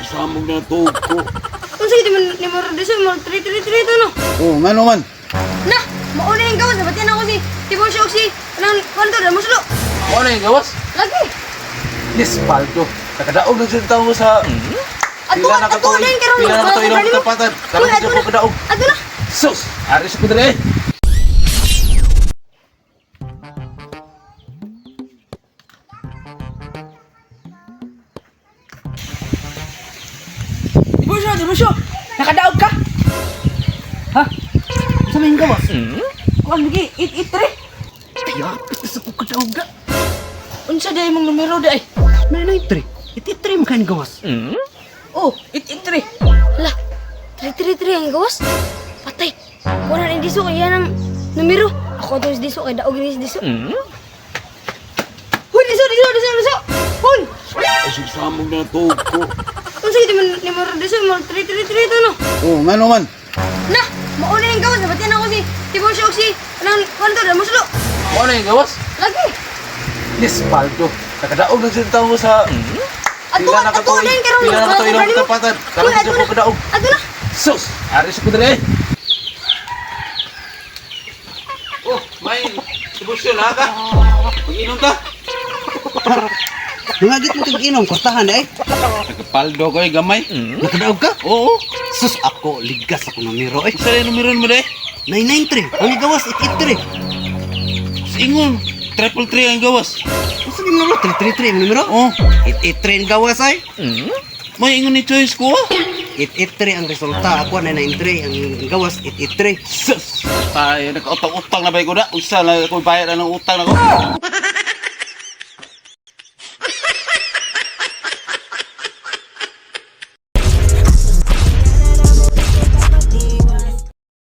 Samog na tuog ko. Kung sige, di mo rodesyo, mo tri-tri-tri ito, no? Oh, nga naman. Na, mauna yung gawas, nabatian ako si Tibon siya o si, anong, kanto, dahil muslo. Ano yung gawas? Lagi. Yes, paldo. Nakadaog na siya mo sa... Ato na yung karong. Pila na katoy lang tapatan. Karoon siya po kadaog. Ato na. Sus! Ari siya kudre eh. Di mo siya. Nakadaog ka? Ha? Sa may gawas? Kuan lagi, it-re. Tiyapit na sa kukadaog ka. Unsa day mong numero day? May na-it-re. It-re mo kain gawas. Oh, it-re. Hala, tri-tri-tri ang gawas. Patay. Wala na yung diso, kaya ng numero. Ako ito yung diso, kaya daog yung diso. Huy, diso. Huy! Samog na tuog ko. Kung sige, di mo rodesyo, mo tri-tri-tri ito, no? Oh, nga naman. Na, mauna yung gawas, nabatian ako si Tibon siya o si, anong, kanto, dahil muslo. Ano yung gawas? Lagi. Yes, paldo. Nakadaog na siya mo sa... Ato na yung karong. Pila na katoy lang tapatan. Karoon siya po kadaog. Ato na. Sus! Ari siya kudre eh. Oh, may subusyon ha ka? Mag-inom ka? Nangagit mo tig-inom, kortahan eh. Nagpaldo ko eh, gamay. Nakadaog ka? Oo. Sus, ako, ligas ako numero eh. Isa yung numeron mo de? 993. Ang gawas, it-re. Singon. 333 ang gawas. Asa yung numero? 333 ang numero? Oh. It-re ang gawas ay. May ingon ni choice ko ah. It-re ang resulta. Ako 993. Ang gawas, it-re. Sus! Tayo, nagkautang-utang na ba ko na? Usa na ako bayad ng utang na ko.